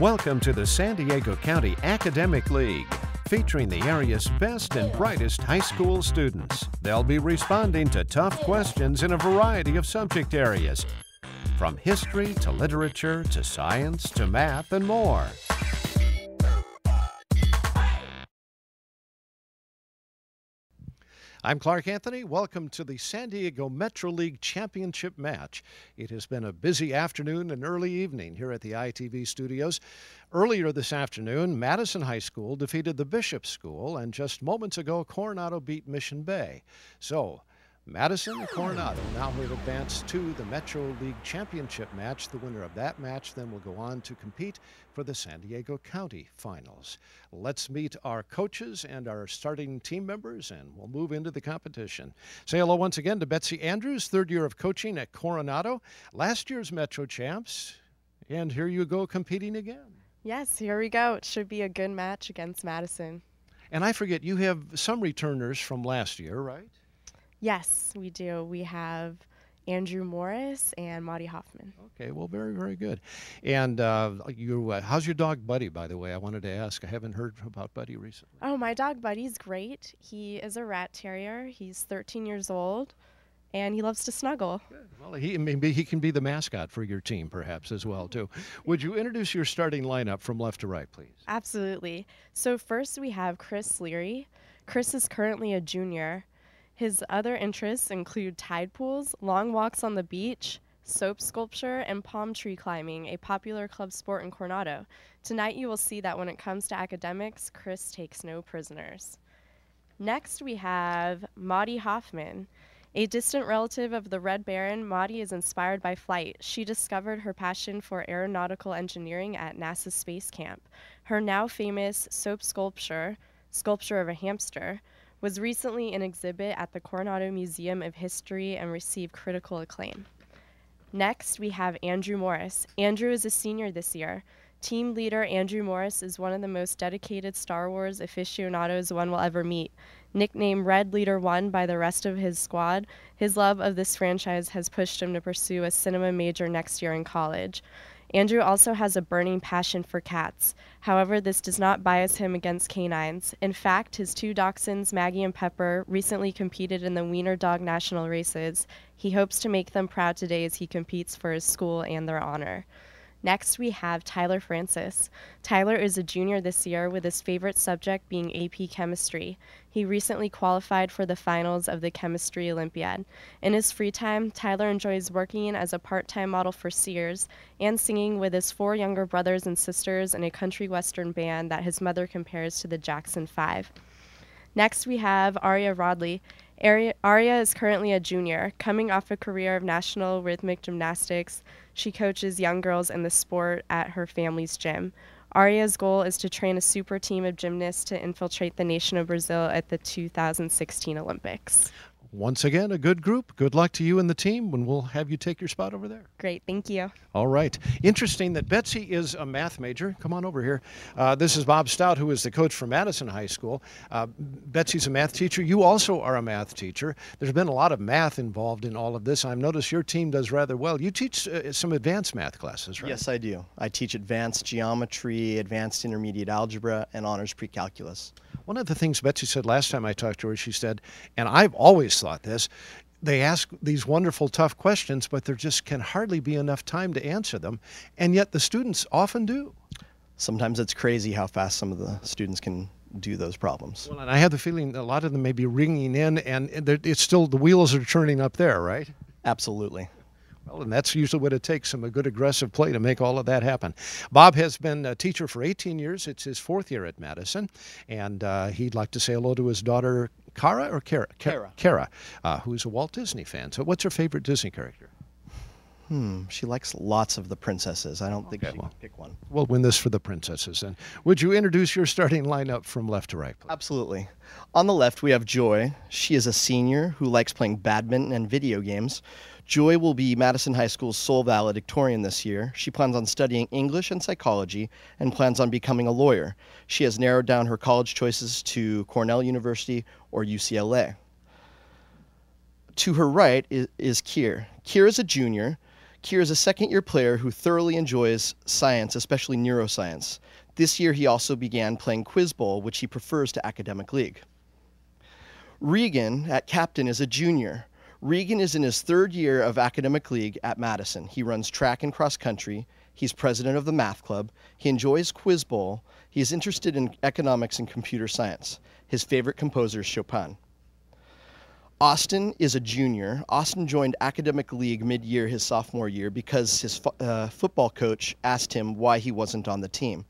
Welcome to the San Diego County Academic League, featuring the area's best and brightest high school students. They'll be responding to tough questions in a variety of subject areas, from history to literature to science to math and more. I'm Clark Anthony. Welcome to the San Diego Metro League Championship match. It has been a busy afternoon and early evening here at the ITV studios. Earlier this afternoon, Madison High School defeated the Bishop School, and just moments ago, Coronado beat Mission Bay. So, Madison and Coronado now have advanced to the Metro League Championship match. The winner of that match then will go on to compete for the San Diego County Finals. Let's meet our coaches and our starting team members, and we'll move into the competition. Say hello once again to Betsy Andrews, third year of coaching at Coronado, last year's Metro champs, and here you go competing again. Yes, here we go. It should be a good match against Madison. And I forget, you have some returners from last year, right? Yes, we do. We have Andrew Morris and Maddie Hoffman. Okay, well, very, very good. And how's your dog Buddy, by the way? I wanted to ask. I haven't heard about Buddy recently. Oh, my dog Buddy's great. He is a rat terrier. He's 13 years old, and he loves to snuggle. Good. Well, maybe he can be the mascot for your team, perhaps, as well, too. Would you introduce your starting lineup from left to right, please? Absolutely. So first we have Chris Leary. Chris is currently a junior. His other interests include tide pools, long walks on the beach, soap sculpture, and palm tree climbing, a popular club sport in Coronado. Tonight you will see that when it comes to academics, Chris takes no prisoners. Next we have Maddie Hoffman. A distant relative of the Red Baron, Maddie is inspired by flight. She discovered her passion for aeronautical engineering at NASA Space Camp. Her now famous soap sculpture of a hamster, was recently an exhibit at the Coronado Museum of History and received critical acclaim. Next, we have Andrew Morris. Andrew is a senior this year. Team leader Andrew Morris is one of the most dedicated Star Wars aficionados one will ever meet. Nicknamed Red Leader 1 by the rest of his squad, his love of this franchise has pushed him to pursue a cinema major next year in college. Andrew also has a burning passion for cats. However, this does not bias him against canines. In fact, his two dachshunds, Maggie and Pepper, recently competed in the Wiener Dog National Races. He hopes to make them proud today as he competes for his school and their honor. Next, we have Tyler Francis. Tyler is a junior this year, with his favorite subject being AP Chemistry. He recently qualified for the finals of the Chemistry Olympiad. In his free time, Tyler enjoys working as a part-time model for Sears and singing with his 4 younger brothers and sisters in a country western band that his mother compares to the Jackson 5. Next, we have Aria Rodley. Aria is currently a junior. Coming off a career of national rhythmic gymnastics, she coaches young girls in the sport at her family's gym. Aria's goal is to train a super team of gymnasts to infiltrate the nation of Brazil at the 2016 Olympics. Once again, a good group. Good luck to you and the team, and we'll have you take your spot over there. Great, thank you. All right. Interesting that Betsy is a math major. Come on over here. This is Bob Stout, who is the coach for Madison High School. Betsy's a math teacher. You also are a math teacher. There's been a lot of math involved in all of this. I've noticed your team does rather well. You teach some advanced math classes, right? Yes, I do. I teach advanced geometry, advanced intermediate algebra, and honors pre-calculus. One of the things Betsy said last time I talked to her, she said, and I've always thought this, they ask these wonderful, tough questions, but there just can hardly be enough time to answer them, and yet the students often do. Sometimes it's crazy how fast some of the students can do those problems. Well, and I have the feeling a lot of them may be ringing in, and it's still, the wheels are turning up there, right? Absolutely. Well, and that's usually what it takes, a good aggressive play to make all of that happen. Bob has been a teacher for 18 years. It's his 4th year at Madison, and he'd like to say hello to his daughter, Kara, who's a Walt Disney fan. So what's her favorite Disney character? She likes lots of the princesses. I don't think she can pick one. We'll win this for the princesses. And would you introduce your starting lineup from left to right, please? Absolutely. On the left, we have Joy. She is a senior who likes playing badminton and video games. Joy will be Madison High School's sole valedictorian this year. She plans on studying English and psychology and plans on becoming a lawyer. She has narrowed down her college choices to Cornell University or UCLA. To her right is Kier. Kier is a junior. Kier is a second-year player who thoroughly enjoys science, especially neuroscience. This year, he also began playing Quiz Bowl, which he prefers to Academic League. Regan, at captain, is a junior. Regan is in his third year of Academic League at Madison. He runs track and cross country. He's president of the math club. He enjoys Quiz Bowl. He is interested in economics and computer science. His favorite composer is Chopin. Austin is a junior. Austin joined Academic League mid-year his sophomore year because his football coach asked him why he wasn't on the team.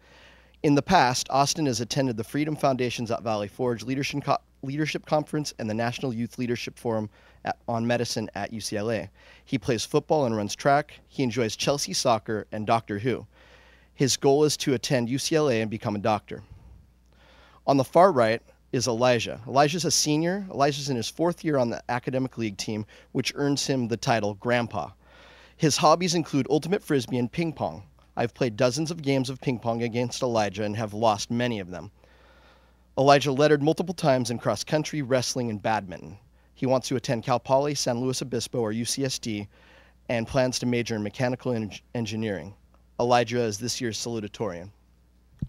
In the past, Austin has attended the Freedom Foundation's at Valley Forge Leadership Conference and the National Youth Leadership Forum on Medicine at UCLA. He plays football and runs track. He enjoys Chelsea soccer and Doctor Who. His goal is to attend UCLA and become a doctor. On the far right is Elijah. Elijah's a senior. Elijah's in his fourth year on the Academic League team, which earns him the title Grandpa. His hobbies include ultimate frisbee and ping pong. I've played dozens of games of ping pong against Elijah and have lost many of them. Elijah lettered multiple times in cross country, wrestling, and badminton. He wants to attend Cal Poly, San Luis Obispo, or UCSD, and plans to major in mechanical engineering. Elijah is this year's salutatorian.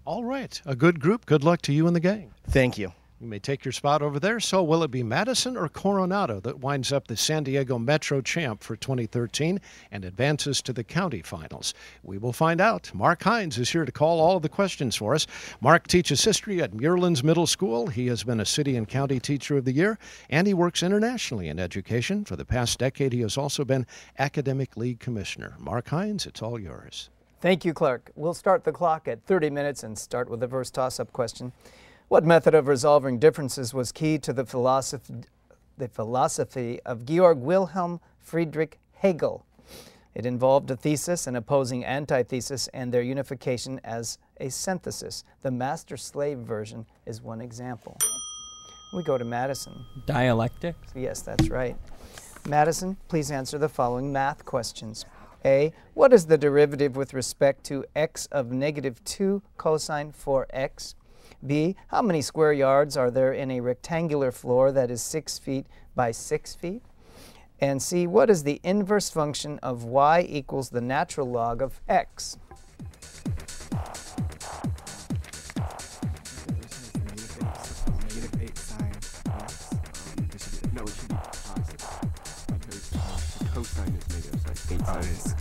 All right. A good group. Good luck to you and the gang. Thank you. You may take your spot over there. So will it be Madison or Coronado that winds up the San Diego Metro champ for 2013 and advances to the county finals? We will find out. Mark Hines is here to call all of the questions for us. Mark teaches history at Muirlands Middle School. He has been a city and county teacher of the year, and he works internationally in education. For the past decade, he has also been Academic League commissioner. Mark Hines, it's all yours. Thank you, Clark. We'll start the clock at 30 minutes and start with the first toss-up question. What method of resolving differences was key to the philosophy of Georg Wilhelm Friedrich Hegel? It involved a thesis, an opposing antithesis, and their unification as a synthesis. The master-slave version is one example. We go to Madison. Dialectics? Yes, that's right. Madison, please answer the following math questions. A, what is the derivative with respect to x of -2 cosine 4x? B, how many square yards are there in a rectangular floor that is 6 feet by 6 feet? And C, what is the inverse function of y equals the natural log of x? No, it should be positive because the cosine is negative, so it's 8 sines.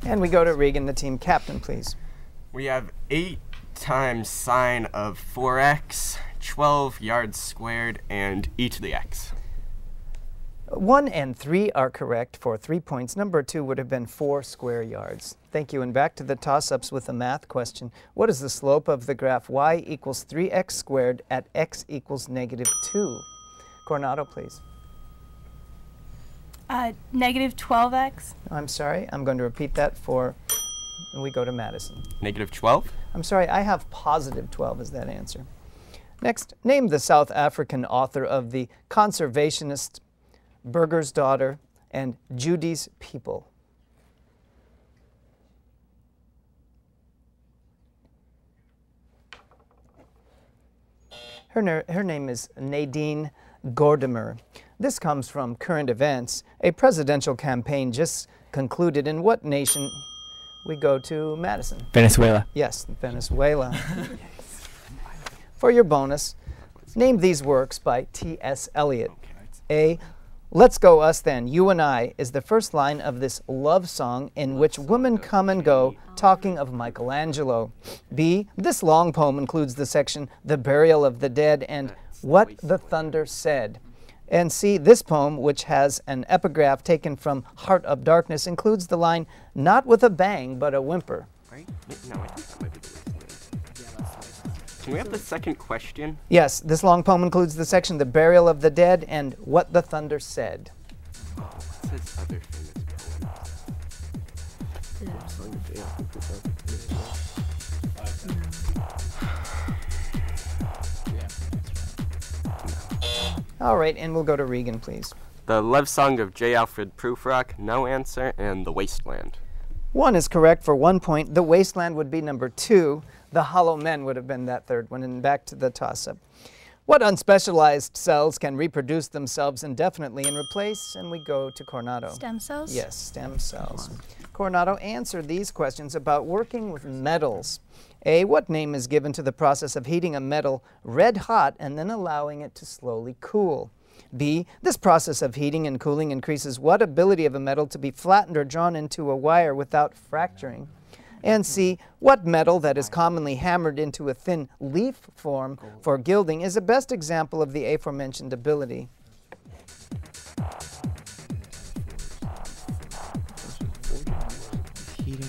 And we go to Regan, the team captain, please. We have 8 times sine of 4x, 12 yards squared, and e to the x. 1 and 3 are correct for 3 points. Number 2 would have been 4 square yards. Thank you. And back to the toss-ups with a math question. What is the slope of the graph y equals 3x squared at x equals -2? Coronado, please. -12x. I'm sorry. I'm going to repeat that for, and we go to Madison. -12? I'm sorry. I have +12 as that answer. Next, name the South African author of The Conservationist, Burger's Daughter, and Judy's People. Her name is Nadine Gordimer. This comes from Current Events. A presidential campaign just concluded in what nation? We go to Madison. Venezuela. Yes, Venezuela. For your bonus, name these works by T.S. Eliot. A, Let's Go Us Then, You and I, is the first line of this love song in which women come and go, talking of Michelangelo. B, this long poem includes the section, The Burial of the Dead, and What the Thunder Said. And C, this poem, which has an epigraph taken from Heart of Darkness, includes the line, not with a bang, but a whimper. Right? No, I think that might be the wasteland. Can we have the second question? Yes, this long poem includes the section, The Burial of the Dead, and What the Thunder Said. Oh, what's his other famous All right, and we'll go to Regan, please. The Love Song of J. Alfred Prufrock, no answer, and The Wasteland. 1 is correct for 1 point. The wasteland would be number 2. The hollow men would have been that third one. And back to the toss-up. What unspecialized cells can reproduce themselves indefinitely and replace? And we go to Coronado. Stem cells? Yes, stem cells. Coronado, answer these questions about working with metals. A, what name is given to the process of heating a metal red hot and then allowing it to slowly cool? B, this process of heating and cooling increases what ability of a metal to be flattened or drawn into a wire without fracturing? And C, what metal that is commonly hammered into a thin leaf form for gilding is the best example of the aforementioned ability?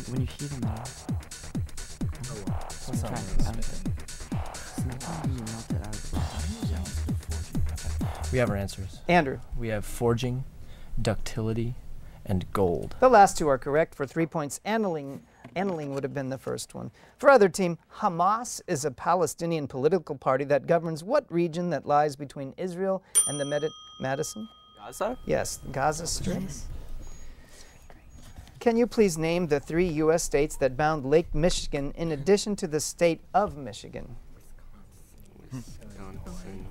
When you heat a metal. We have our answers. Andrew. We have forging, ductility, and gold. The last two are correct for 3 points. Aniline would have been the first one. For other team, Hamas is a Palestinian political party that governs what region that lies between Israel and the Madison? Gaza? Yes, the Gaza Strip. Can you please name the 3 U.S. states that bound Lake Michigan in addition to the state of Michigan? Wisconsin.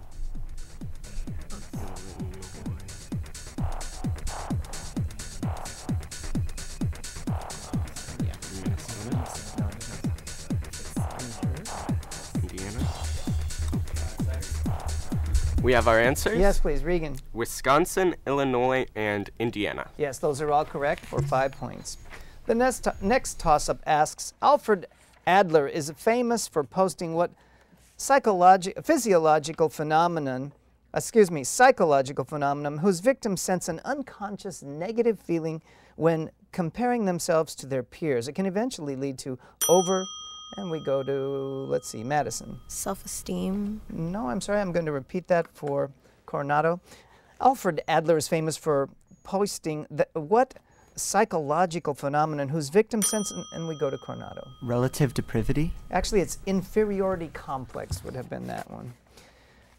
Indiana. We have our answers? Yes, please, Regan. Wisconsin, Illinois, and Indiana. Yes, those are all correct for 5 points. The next toss-up asks, Alfred Adler is famous for posting what psychological phenomenon whose victims sense an unconscious negative feeling when comparing themselves to their peers. It can eventually lead to and we go to, let's see, Madison. Self-esteem. No, I'm sorry, I'm going to repeat that for Coronado. Alfred Adler is famous for posting what psychological phenomenon whose victim sense, and we go to Coronado. Relative depravity? Actually, it's inferiority complex would have been that one.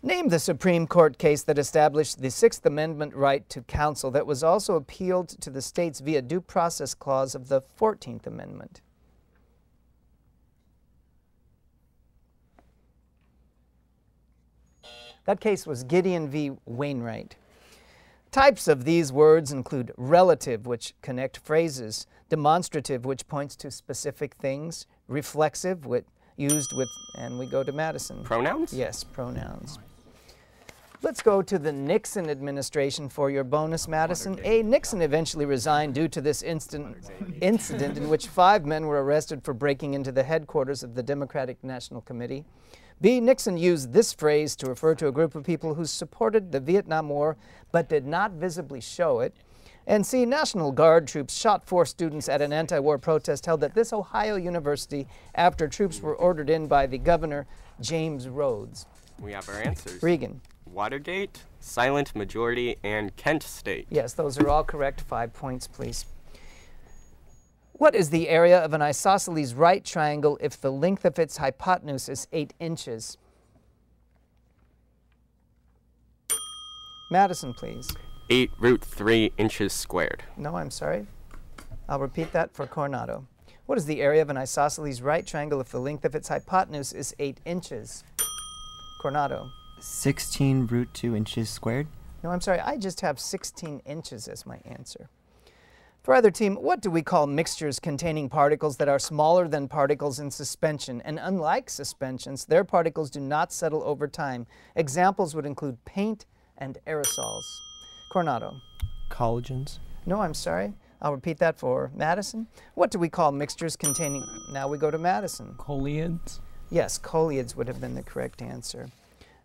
Name the Supreme Court case that established the Sixth Amendment right to counsel that was also appealed to the states via due process clause of the 14th Amendment. That case was Gideon v. Wainwright. Types of these words include relative, which connect phrases, demonstrative, which points to specific things, reflexive, which used with, and we go to Madison. Pronouns? Yes, pronouns. Let's go to the Nixon administration for your bonus, Madison. A, Nixon eventually resigned due to this incident in which 5 men were arrested for breaking into the headquarters of the Democratic National Committee. B, Nixon used this phrase to refer to a group of people who supported the Vietnam War but did not visibly show it. And C, National Guard troops shot 4 students at an anti-war protest held at this Ohio university after troops were ordered in by the governor, James Rhodes. We have our answers. Regan. Watergate, silent majority, and Kent State. Yes, those are all correct. 5 points, please. What is the area of an isosceles right triangle if the length of its hypotenuse is 8 inches? Madison, please. 8√3 inches squared. No, I'm sorry. I'll repeat that for Coronado. What is the area of an isosceles right triangle if the length of its hypotenuse is 8 inches? Coronado. 16√2 inches squared? No, I'm sorry. I just have 16 inches as my answer. For either team, what do we call mixtures containing particles that are smaller than particles in suspension? And unlike suspensions, their particles do not settle over time. Examples would include paint and aerosols. Coronado. Collagens? No, I'm sorry. I'll repeat that for Madison. What do we call mixtures containing... Now we go to Madison. Colloids? Yes, colloids would have been the correct answer.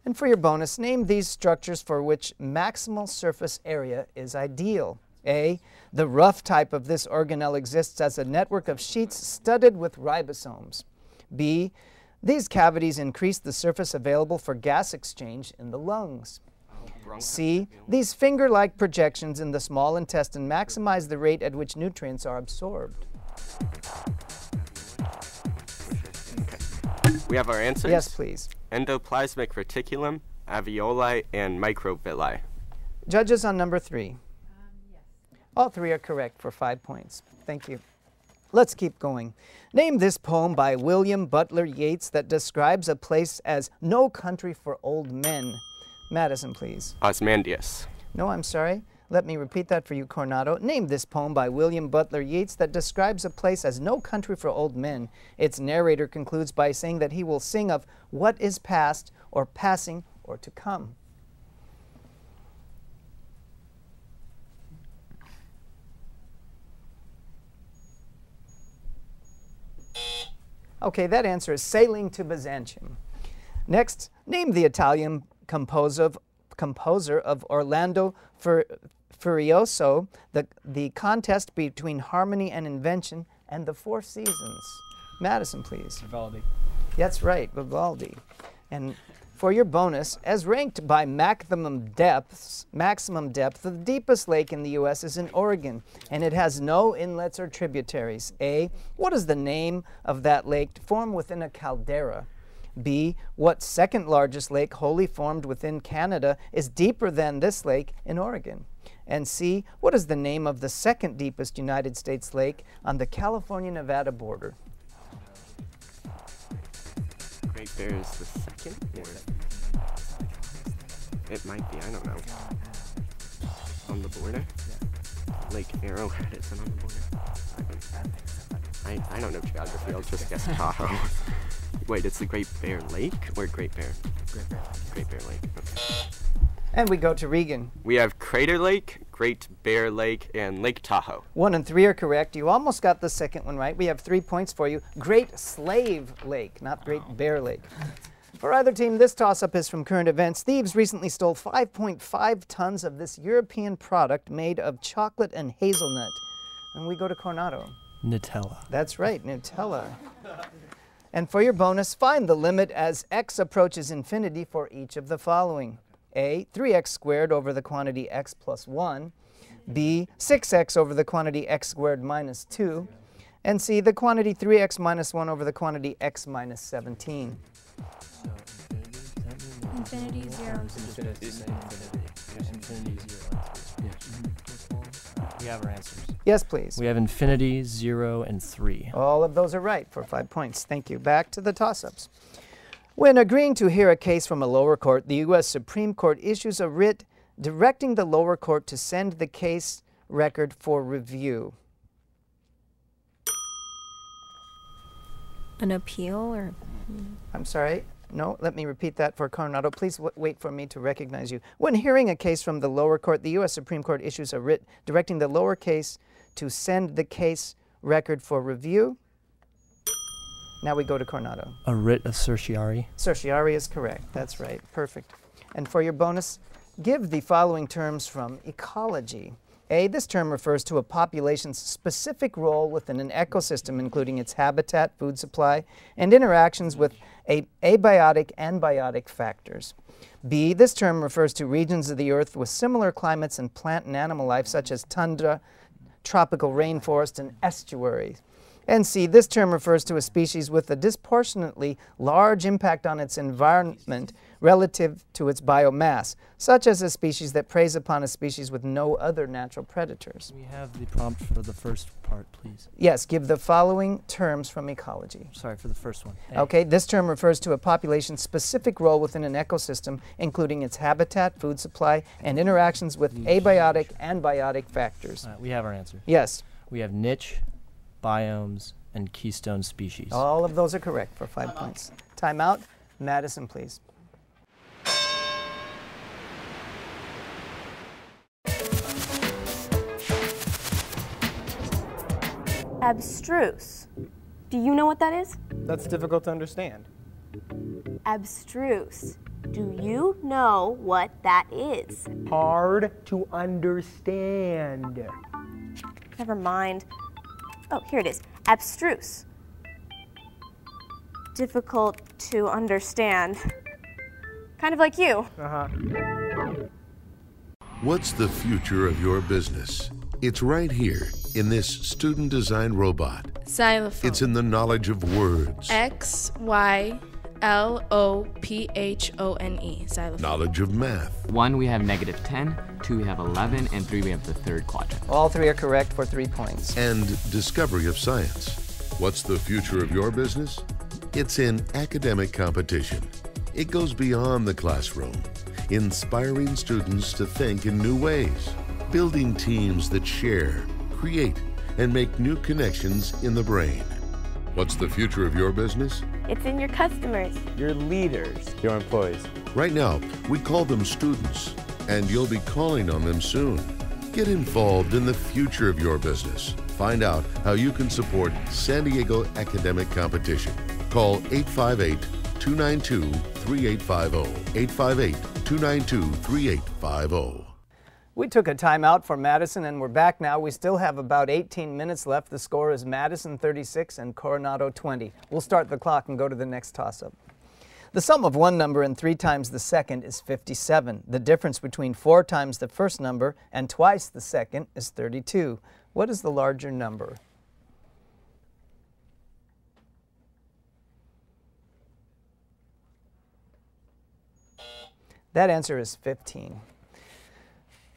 And for your bonus, name these structures for which maximal surface area is ideal. A, the rough type of this organelle exists as a network of sheets studded with ribosomes. B, these cavities increase the surface available for gas exchange in the lungs. C, these finger-like projections in the small intestine maximize the rate at which nutrients are absorbed. We have our answers? Yes, please. Endoplasmic reticulum, alveoli, and microvilli. Judges on number 3. All 3 are correct for 5 points. Thank you. Let's keep going. Name this poem by William Butler Yeats that describes a place as no country for old men. Madison, please. Osmandius. No, I'm sorry. Let me repeat that for you, Coronado. Name this poem by William Butler Yeats that describes a place as no country for old men. Its narrator concludes by saying that he will sing of what is past or passing or to come. Okay, that answer is Sailing to Byzantium. Next, name the Italian composer of Orlando Furioso, the contest between harmony and invention, and the Four Seasons. Madison, please. Vivaldi. That's right, Vivaldi. And for your bonus, as ranked by maximum depth, the deepest lake in the U.S. is in Oregon, and it has no inlets or tributaries. A, what is the name of that lake formed within a caldera? B, what second largest lake wholly formed within Canada is deeper than this lake in Oregon? And C, what is the name of the second deepest United States lake on the California-Nevada border? Great Bear is the second? Or it might be, I don't know. On the border? Lake Arrowhead isn't on the border. I don't know geography, I'll just guess Tahoe. Wait, it's the Great Bear Lake or Great Bear? Great Bear Lake. Okay. And we go to Regan. We have Crater Lake, Great Bear Lake, and Lake Tahoe. 1 and 3 are correct. You almost got the second one right. We have 3 points for you. Great Slave Lake, not Great Bear Lake. For either team, this toss-up is from current events. Thieves recently stole 5.5 tons of this European product made of chocolate and hazelnut. And we go to Coronado. Nutella. That's right, Nutella. And for your bonus, find the limit as x approaches infinity for each of the following. A, 3x squared over the quantity x plus 1. B, 6x over the quantity x squared minus 2. And C, the quantity 3x minus 1 over the quantity x minus 17. Infinity, 0. Infinity 0. We have our answers. Yes, please. We have infinity, 0, and 3. All of those are right for 5 points. Thank you. Back to the toss-ups. When agreeing to hear a case from a lower court, the U.S. Supreme Court issues a writ directing the lower court to send the case record for review. An appeal or? I'm sorry. No, let me repeat that for Coronado. Please wait for me to recognize you. When hearing a case from the lower court, the U.S. Supreme Court issues a writ directing the lower case to send the case record for review. Now we go to Coronado. A writ of certiorari. Certiorari is correct. That's right. Perfect. And for your bonus, give the following terms from ecology. A, this term refers to a population's specific role within an ecosystem, including its habitat, food supply, and interactions with abiotic and biotic factors. B, this term refers to regions of the Earth with similar climates and plant and animal life, such as tundra, tropical rainforest, and estuaries. And C, this term refers to a species with a disproportionately large impact on its environment relative to its biomass, such as a species that preys upon a species with no other natural predators. We have the prompt for the first part, please. Yes, give the following terms from ecology. Sorry, for the first one. A. Okay, this term refers to a population's specific role within an ecosystem, including its habitat, food supply, and interactions with abiotic and biotic factors. We have our answer. Yes. We have niche, biomes, and keystone species. All of those are correct for 5 points. Time out. Madison, please. Abstruse. Do you know what that is? That's difficult to understand. Abstruse. Do you know what that is? Hard to understand. Never mind. Oh, here it is. Abstruse. Difficult to understand. Kind of like you. What's the future of your business? It's right here in this student-designed robot. Xylophone. It's in the knowledge of words. X, Y, L-O-P-H-O-N-E, xylophone. Knowledge of math. 1, we have -10, 2, we have 11, and 3, we have the third quadrant. All three are correct for 3 points. And discovery of science. What's the future of your business? It's in academic competition. It goes beyond the classroom, inspiring students to think in new ways, building teams that share, create, and make new connections in the brain. What's the future of your business? It's in your customers. Your leaders. Your employees. Right now, we call them students, and you'll be calling on them soon. Get involved in the future of your business. Find out how you can support San Diego academic competition. Call 858-292-3850. 858-292-3850. We took a timeout for Madison and we're back now. We still have about 18 minutes left. The score is Madison 36 and Coronado 20. We'll start the clock and go to the next toss-up. The sum of one number and 3 times the second is 57. The difference between 4 times the first number and twice the second is 32. What is the larger number? That answer is 15.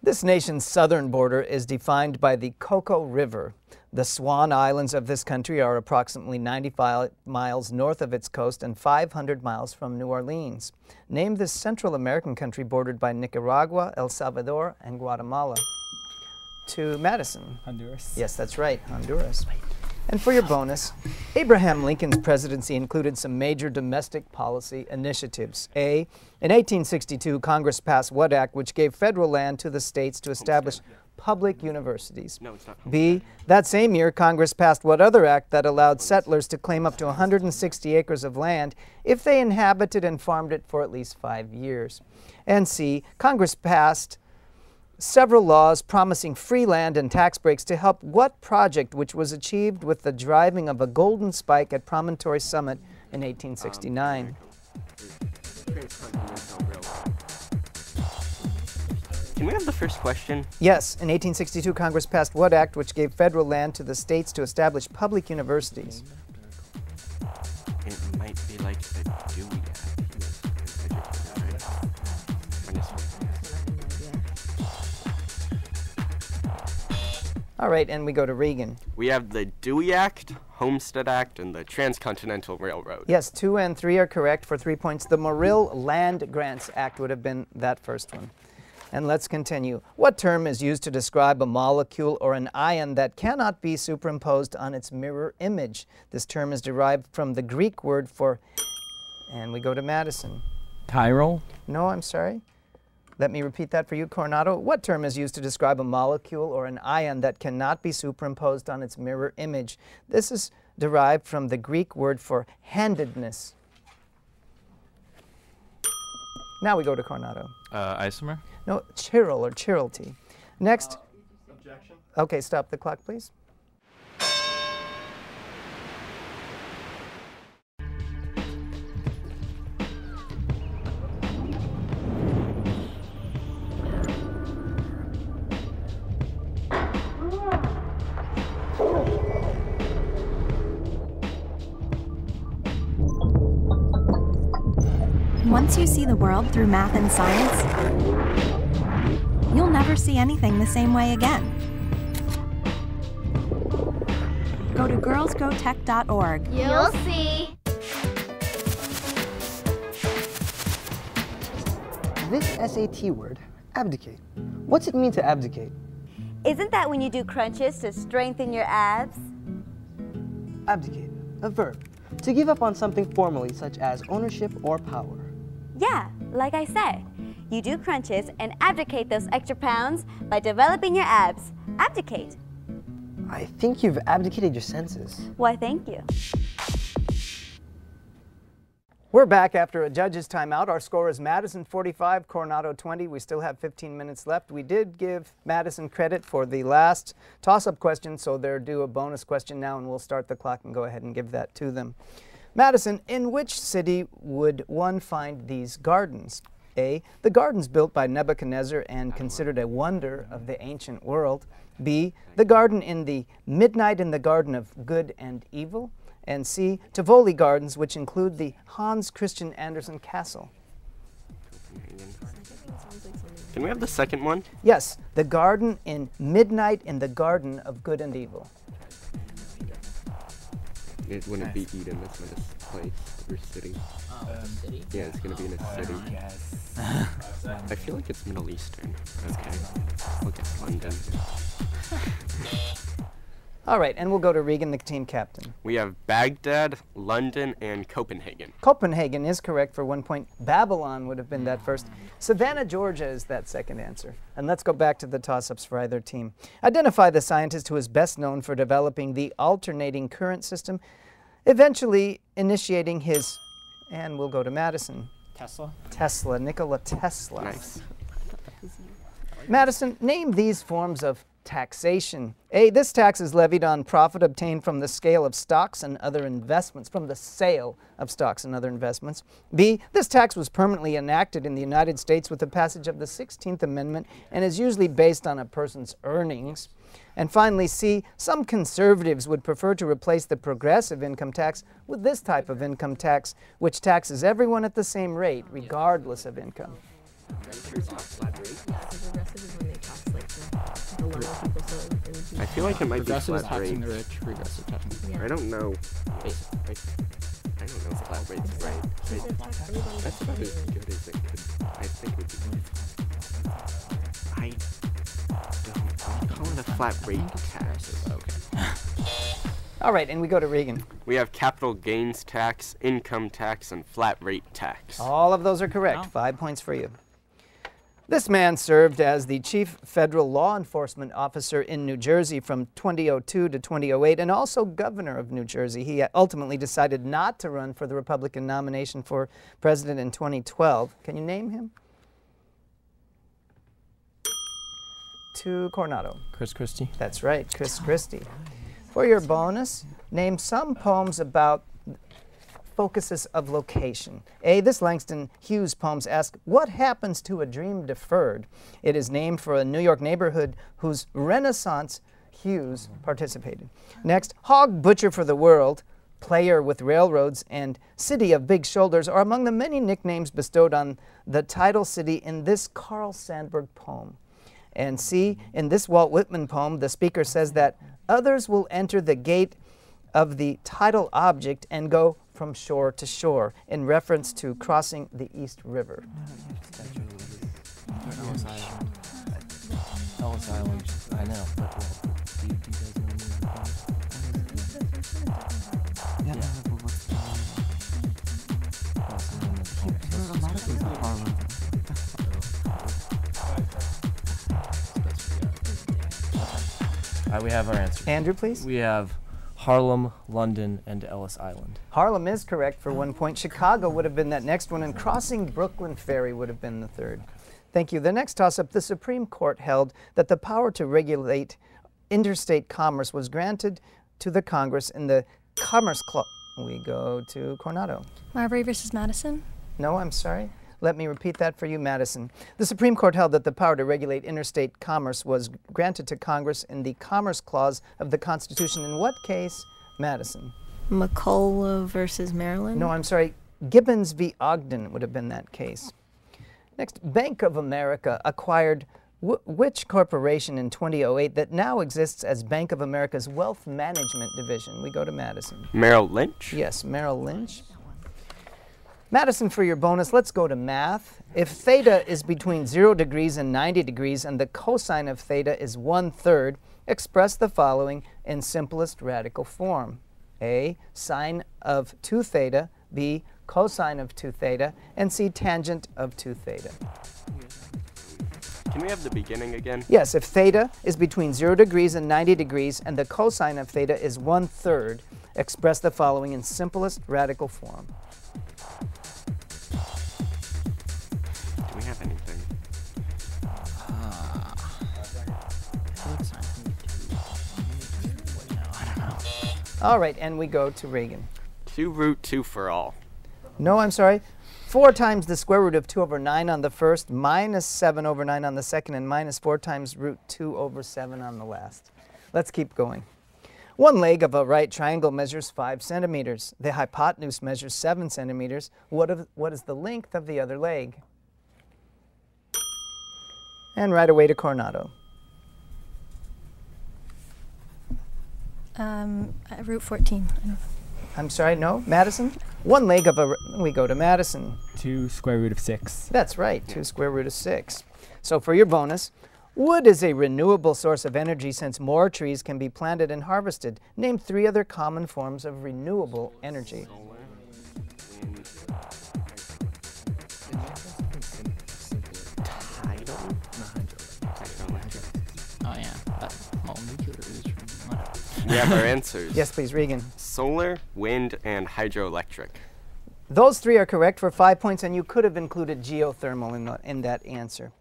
This nation's southern border is defined by the Coco River. The Swan Islands of this country are approximately 95 miles north of its coast and 500 miles from New Orleans. Name this Central American country bordered by Nicaragua, El Salvador, and Guatemala. To Madison. Honduras. Yes, that's right, Honduras. And for your bonus, Abraham Lincoln's presidency included some major domestic policy initiatives. A, in 1862, Congress passed what act which gave federal land to the states to establish public universities? No, it's not. B, that same year, Congress passed what other act that allowed settlers to claim up to 160 acres of land if they inhabited and farmed it for at least 5 years? And C, Congress passed several laws promising free land and tax breaks to help what project which was achieved with the driving of a golden spike at Promontory Summit in 1869? Can we have the first question? Yes, in 1862, Congress passed what act which gave federal land to the states to establish public universities? It might be like the Dewey Act. All right, and we go to Regan. We have the Dewey Act, Homestead Act, and the Transcontinental Railroad. Yes, 2 and 3 are correct for 3 points. The Morrill Land Grants Act would have been that first one. And let's continue. What term is used to describe a molecule or an ion that cannot be superimposed on its mirror image? This term is derived from the Greek word for, and we go to Madison. Chiral? No, I'm sorry. Let me repeat that for you, Coronado. What term is used to describe a molecule or an ion that cannot be superimposed on its mirror image? This is derived from the Greek word for handedness. Now we go to Coronado. Isomer? No, chiral or chiralty. Next. Objection? Okay, stop the clock, please. Once you see the world through math and science, you'll never see anything the same way again. Go to girlsgotech.org. You'll see. This SAT word, abdicate. What's it mean to abdicate? Isn't that when you do crunches to strengthen your abs? Abdicate, a verb. To give up on something formally, such as ownership or power. Yeah, like I said. You do crunches and abdicate those extra pounds by developing your abs. Abdicate. I think you've abdicated your senses. Why, thank you. We're back after a judge's timeout. Our score is Madison 45, Coronado 20. We still have 15 minutes left. We did give Madison credit for the last toss-up question, so they're due a bonus question now, and we'll start the clock and go ahead and give that to them. Madison, in which city would one find these gardens? A, the gardens built by Nebuchadnezzar and considered a wonder of the ancient world. B, the garden in the Midnight in the Garden of Good and Evil. And C, Tivoli Gardens, which include the Hans Christian Andersen Castle. Can we have the second one? Yes, the garden in Midnight in the Garden of Good and Evil. It wouldn't be Eden, that's not a place or city. City? Yeah, it's gonna be in a city. Yes. I feel like it's Middle Eastern. Okay. Look at London. All right, and we'll go to Regan, the team captain. We have Baghdad, London, and Copenhagen. Copenhagen is correct for 1 point. Babylon would have been that first. Savannah, Georgia is that second answer. And let's go back to the toss-ups for either team. Identify the scientist who is best known for developing the alternating current system, eventually initiating his, and we'll go to Madison. Tesla. Nikola Tesla. Nice. Madison, name these forms of taxation. A, this tax is levied on profit obtained from the sale of stocks and other investments. B, this tax was permanently enacted in the United States with the passage of the 16th Amendment and is usually based on a person's earnings. And finally, C, some conservatives would prefer to replace the progressive income tax with this type of income tax, which taxes everyone at the same rate, regardless of income. I feel like it might be Progressive is flat rate. taxing the rich, regressive taxing the poor. I don't know. I don't know if flat rate's right. That's about as good as it could, I think would be. I don't call it a flat rate tax. Okay. All right, and we go to Regan. We have capital gains tax, income tax, and flat rate tax. All of those are correct. 5 points for you. This man served as the chief federal law enforcement officer in New Jersey from 2002 to 2008 and also governor of New Jersey. He ultimately decided not to run for the Republican nomination for president in 2012. Can you name him? To Coronado. Chris Christie. That's right, Chris Christie. For your bonus, name some poems about focuses of location. A, this Langston Hughes poems ask, what happens to a dream deferred? It is named for a New York neighborhood whose Renaissance Hughes participated. Next, Hog Butcher for the World, Player with Railroads, and City of Big Shoulders are among the many nicknames bestowed on the title city in this Carl Sandburg poem. And C, in this Walt Whitman poem, the speaker says that others will enter the gate of the title object and go from shore to shore, in reference to crossing the East River. Ellis Island. I know. Do you guys know any of All right, we have our answer. Andrew, please. We have Harlem, London, and Ellis Island. Harlem is correct for 1 point. Chicago would have been that next one, and crossing Brooklyn Ferry would have been the third. Thank you. The next toss-up, the Supreme Court held that the power to regulate interstate commerce was granted to the Congress in the Commerce Clause. We go to Coronado. Marbury versus Madison? No, I'm sorry. Let me repeat that for you, Madison. The Supreme Court held that the power to regulate interstate commerce was granted to Congress in the Commerce Clause of the Constitution. In what case, Madison? McCullough versus Maryland? No, I'm sorry. Gibbons v. Ogden would have been that case. Next, Bank of America acquired which corporation in 2008 that now exists as Bank of America's Wealth Management Division? We go to Madison. Merrill Lynch? Yes, Merrill Lynch. Madison, for your bonus, let's go to math. If theta is between 0 degrees and 90 degrees and the cosine of theta is 1/3, express the following in simplest radical form. A, sine of 2 theta, B, cosine of 2 theta, and C, tangent of 2 theta. Can we have the beginning again? Yes, if theta is between 0 degrees and 90 degrees and the cosine of theta is 1/3, express the following in simplest radical form. Do we have anything? All right, and we go to Reagan. 2 root 2 for all. No, I'm sorry. 4 times the square root of 2 over 9 on the first, minus 7 over 9 on the second, and minus 4 times root 2 over 7 on the last. Let's keep going. One leg of a right triangle measures 5 centimeters. The hypotenuse measures 7 centimeters. What is the length of the other leg? And right away to Coronado. Root 14. I don't know. I'm sorry, no? Madison? One leg of a... We go to Madison. 2 square root of 6. That's right, 2 square root of 6. So for your bonus, wood is a renewable source of energy since more trees can be planted and harvested. Name 3 other common forms of renewable energy. Oh yeah, but molecular is from whatever. We have our answers. Yes, please, Regan. Solar, wind, and hydroelectric. Those 3 are correct for 5 points, and you could have included geothermal in that answer.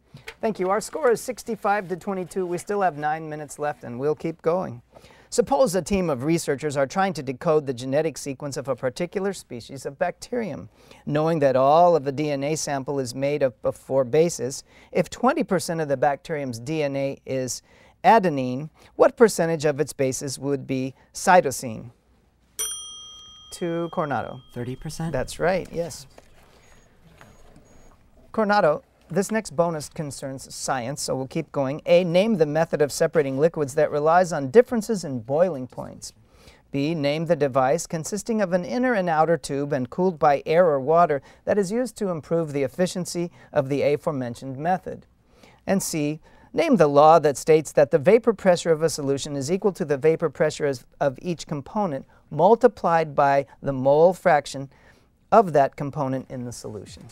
Thank you. Our score is 65 to 22. We still have 9 minutes left, and we'll keep going. Suppose a team of researchers are trying to decode the genetic sequence of a particular species of bacterium. Knowing that all of the DNA sample is made up of 4 bases, if 20% of the bacterium's DNA is adenine, what percentage of its bases would be cytosine? To Coronado. 30%? That's right, yes. Coronado, this next bonus concerns science, so we'll keep going. A, name the method of separating liquids that relies on differences in boiling points. B, name the device consisting of an inner and outer tube and cooled by air or water that is used to improve the efficiency of the aforementioned method. And C, name the law that states that the vapor pressure of a solution is equal to the vapor pressure of each component multiplied by the mole fraction of that component in the solution.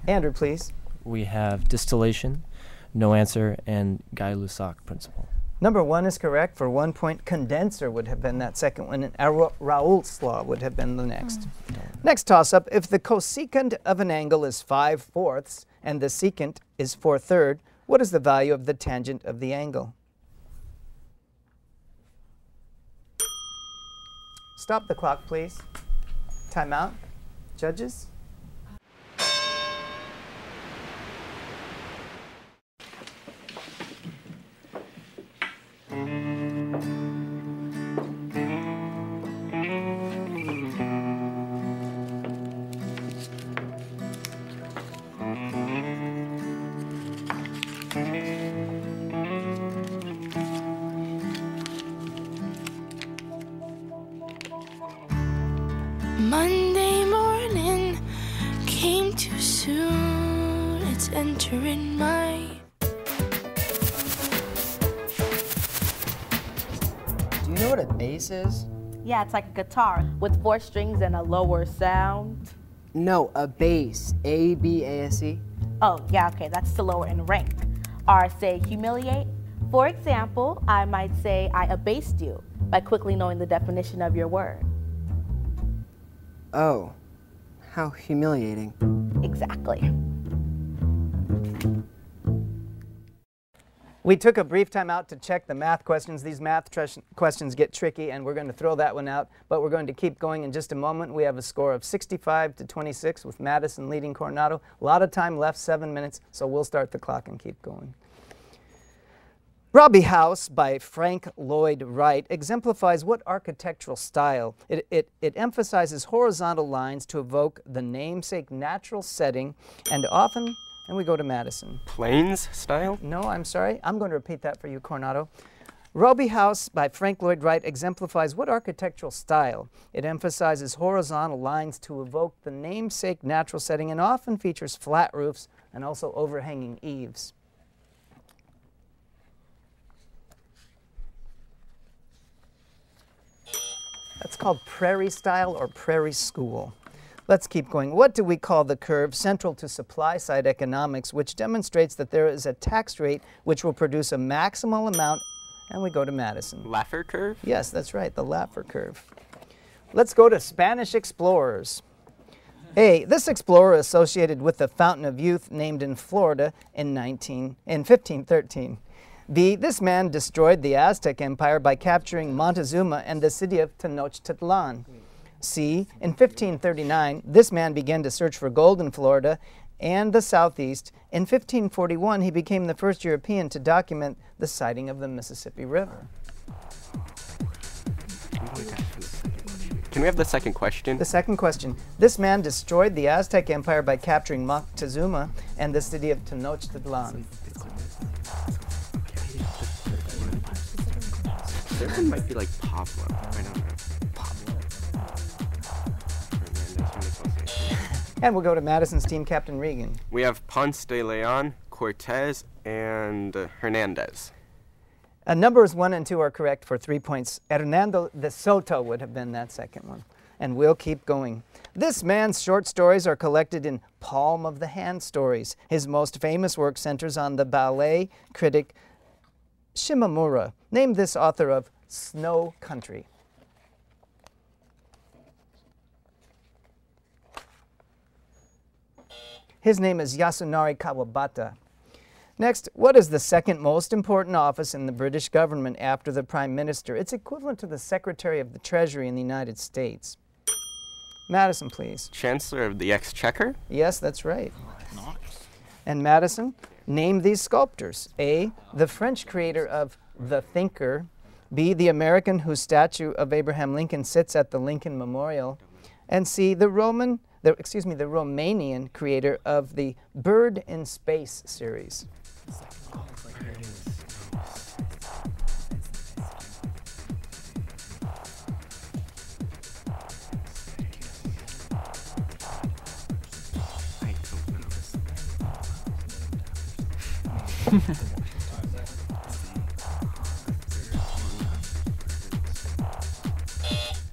Andrew, please. We have distillation, no answer, and Gay-Lussac principle. Number 1 is correct. For 1 point, condenser would have been that second one, and Raoult's law would have been the next. Next toss-up, if the cosecant of an angle is 5/4 and the secant is 4/3, what is the value of the tangent of the angle? Stop the clock, please. Time out. Judges? Monday morning came too soon. It's entering my... Do you know what a bass is? Yeah, it's like a guitar with 4 strings and a lower sound. No, a bass. A-B-A-S-E. Oh, yeah, okay, that's the lower in rank. Or say humiliate. For example, I might say I abased you by quickly knowing the definition of your word. Oh, how humiliating. Exactly. We took a brief time out to check the math questions. These math questions get tricky, and we're going to throw that one out, but we're going to keep going in just a moment. We have a score of 65 to 26 with Madison leading Coronado. A lot of time left, 7 minutes, so we'll start the clock and keep going. Robbie House by Frank Lloyd Wright exemplifies what architectural style? It emphasizes horizontal lines to evoke the namesake natural setting and often, and we go to Madison. Plains style? No, I'm sorry. I'm going to repeat that for you, Coronado. Robbie House by Frank Lloyd Wright exemplifies what architectural style? It emphasizes horizontal lines to evoke the namesake natural setting and often features flat roofs and also overhanging eaves. That's called prairie style or prairie school. Let's keep going. What do we call the curve central to supply-side economics, which demonstrates that there is a tax rate which will produce a maximal amount, and we go to Madison. Laffer curve? Yes, that's right, the Laffer curve. Let's go to Spanish explorers. A. This explorer associated with the Fountain of Youth named in Florida in 1513. B. This man destroyed the Aztec Empire by capturing Montezuma and the city of Tenochtitlan. C. In 1539, this man began to search for gold in Florida and the southeast. In 1541, he became the first European to document the sighting of the Mississippi River. Can we have the second question? The second question. This man destroyed the Aztec Empire by capturing Moctezuma and the city of Tenochtitlan. Third one might be like Pablo. I don't know. Pablo. And we'll go to Madison's team captain, Regan. We have Ponce de Leon, Cortez, and Hernandez. Numbers 1 and 2 are correct for 3 points. Hernando de Soto would have been that second one. And we'll keep going. This man's short stories are collected in Palm of the Hand stories. His most famous work centers on the ballet critic Shimamura. Name this author of Snow Country. His name is Yasunari Kawabata. Next, what is the second most important office in the British government after the Prime Minister? It's equivalent to the Secretary of the Treasury in the United States. Madison, please. Chancellor of the Exchequer? Yes, that's right. And Madison, name these sculptors. A, the French creator of The Thinker. B, the American whose statue of Abraham Lincoln sits at the Lincoln Memorial. And C, the Romanian creator of the Bird in Space series.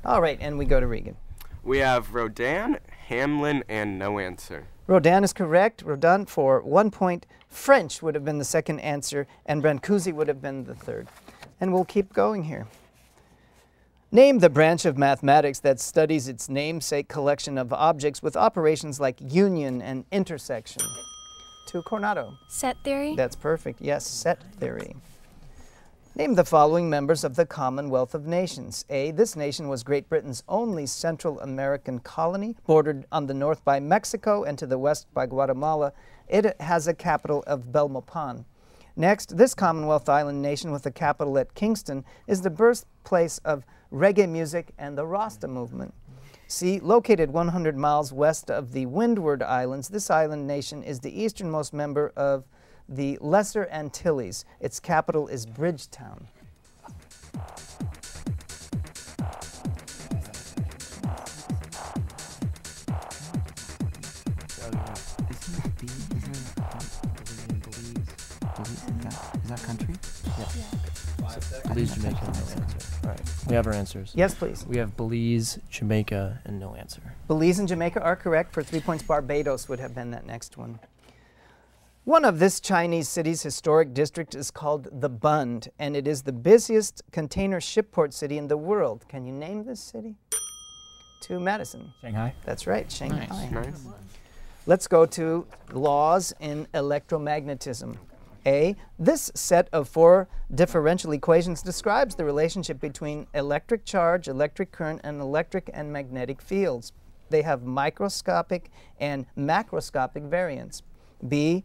All right, and we go to Regan. We have Rodin, Hamlin, and no answer. Rodin is correct. Rodin for 1 point. French would have been the second answer, and Brancusi would have been the third. And we'll keep going here. Name the branch of mathematics that studies its namesake collection of objects with operations like union and intersection. To Coronado. Set theory? That's perfect. Yes, set theory. Name the following members of the Commonwealth of Nations. A, this nation was Great Britain's only Central American colony, bordered on the north by Mexico and to the west by Guatemala. It has a capital of Belmopan. Next, this Commonwealth Island nation with a capital at Kingston is the birthplace of reggae music and the Rasta movement. C, located 100 miles west of the Windward Islands, this island nation is the easternmost member of the Lesser Antilles. Its capital is Bridgetown. Is that country? Yeah. Belize, Jamaica, and no answer. All right. We have our answers. Yes, please. We have Belize, Jamaica, and no answer. Belize and Jamaica are correct. For 3 points, Barbados would have been that next one. One of this Chinese city's historic district is called the Bund, and it is the busiest container shipport city in the world. Can you name this city? To Madison. Shanghai. That's right, Shanghai. Nice. Let's go to laws in electromagnetism. A, this set of 4 differential equations describes the relationship between electric charge, electric current, and electric and magnetic fields. They have microscopic and macroscopic variants. B,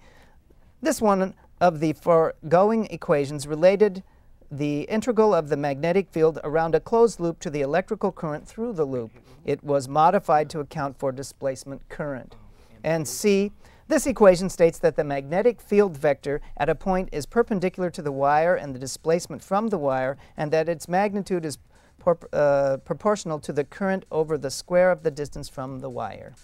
this one of the foregoing equations related the integral of the magnetic field around a closed loop to the electrical current through the loop. It was modified to account for displacement current. And C, this equation states that the magnetic field vector at a point is perpendicular to the wire and the displacement from the wire, and that its magnitude is proportional to the current over the square of the distance from the wire.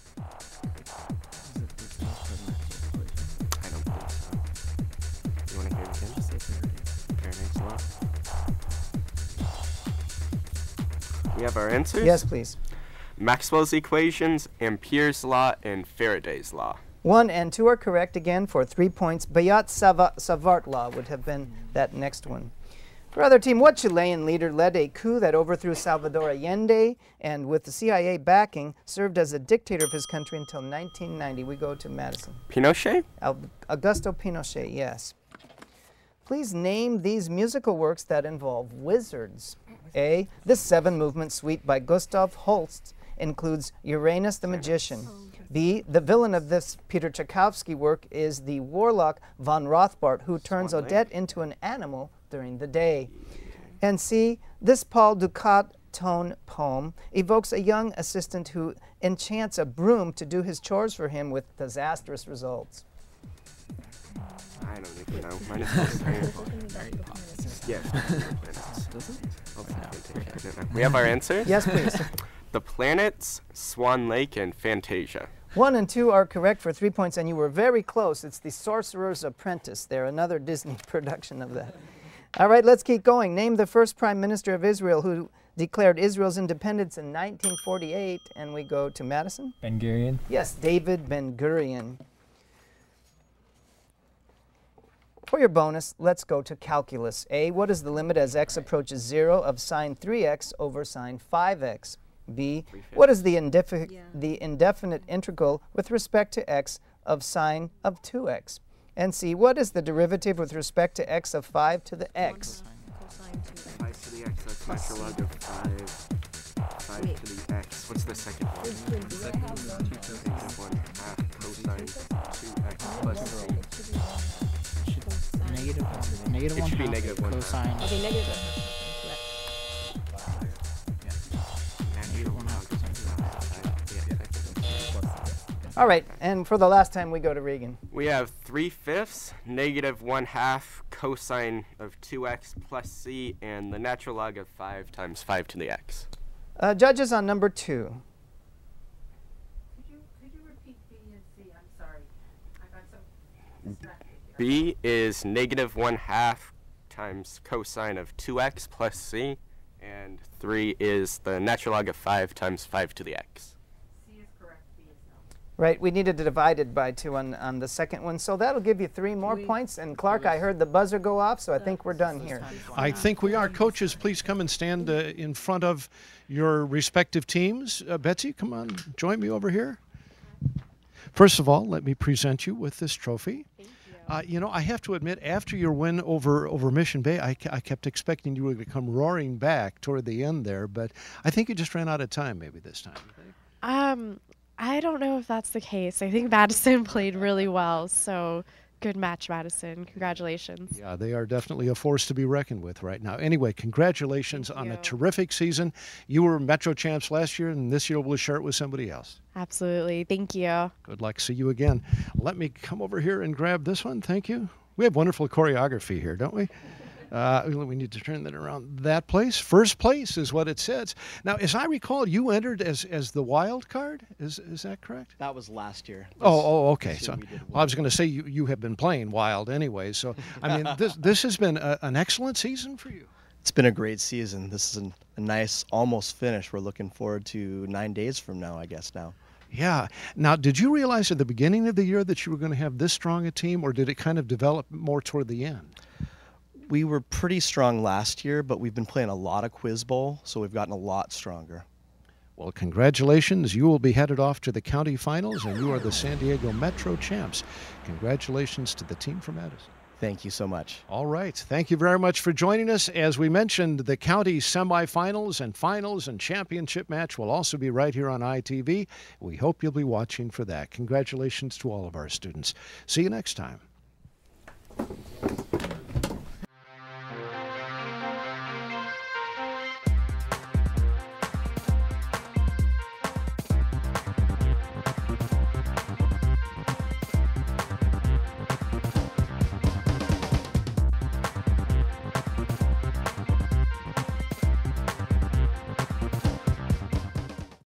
We have our answers? Yes, please. Maxwell's equations, Ampere's law, and Faraday's law. 1 and 2 are correct again for 3 points. Biot-Savart law would have been that next one. For other team, what Chilean leader led a coup that overthrew Salvador Allende and with the CIA backing served as a dictator of his country until 1990? We go to Madison. Pinochet? Augusto Pinochet, yes. Please name these musical works that involve wizards. A. This seven-movement suite by Gustav Holst includes Uranus the Magician. B. The villain of this Peter Tchaikovsky work is the warlock von Rothbart, who turns Odette into an animal during the day. And C. This Paul Ducat tone poem evokes a young assistant who enchants a broom to do his chores for him with disastrous results. I don't even know. Mine is yes. We have our answers? Yes, please. The Planets, Swan Lake, and Fantasia. 1 and 2 are correct for 3 points, and you were very close. It's The Sorcerer's Apprentice. They're another Disney production of that. All right, let's keep going. Name the first prime minister of Israel who declared Israel's independence in 1948, and we go to Madison. Ben-Gurion. Yes, David Ben-Gurion. For your bonus, let's go to calculus. A, what is the limit as x approaches 0 of sine 3x over sine 5x? B, what is the indefinite integral with respect to x of sine of 2x? And C, what is the derivative with respect to x of 5 to the x? 5 to the x, that's natural log of 5. 5 to the x. What's the second one? The second one is 1/2 cosine 2x plus 3. Negative It should be 1/2 negative 1/2. cosine. Okay, negative. All right, and for the last time, we go to Regan. We have 3/5, negative 1/2 cosine of 2x plus c, and the natural log of 5 times 5 to the x. Judges on number 2. Could you repeat B and C? I'm sorry. I got so distracted here. B is negative 1/2 times cosine of 2x plus c, and 3 is the natural log of 5 times 5 to the x. C is correct. B is no. Right, we needed to divide it by 2 on the second one, so that'll give you 3 more points. And Clark, I heard the buzzer go off, so I think we're done here. I think we are. Coaches, please come and stand in front of your respective teams. Betsy, come on, join me over here. First of all, let me present you with this trophy. You know, I have to admit, after your win over Mission Bay, I kept expecting you to come roaring back toward the end there, but I think you just ran out of time maybe this time. I don't know if that's the case. I think Madison played really well, so good match, Madison. Congratulations. Yeah, they are definitely a force to be reckoned with right now. Anyway, congratulations on a terrific season. You were Metro champs last year, and this year we'll share it with somebody else. Absolutely. Thank you. Good luck. See you again. Let me come over here and grab this one. Thank you. We have wonderful choreography here, don't we? We need to turn that around. That place, first place is what it says. Now, as I recall, you entered as the wild card. Is that correct? That was last year. Okay. So I was going to say you have been playing wild anyway. So I mean, this has been an excellent season for you. It's been a great season. This is a nice almost finish. We're looking forward to 9 days from now, I guess now. Yeah. Now, did you realize at the beginning of the year that you were going to have this strong a team, or did it kind of develop more toward the end? We were pretty strong last year, but we've been playing a lot of Quiz Bowl, so we've gotten a lot stronger. Well, congratulations. You will be headed off to the county finals, and you are the San Diego Metro champs. Congratulations to the team from Madison. Thank you so much. All right. Thank you very much for joining us. As we mentioned, the county semifinals and finals and championship match will also be right here on ITV. We hope you'll be watching for that. Congratulations to all of our students. See you next time.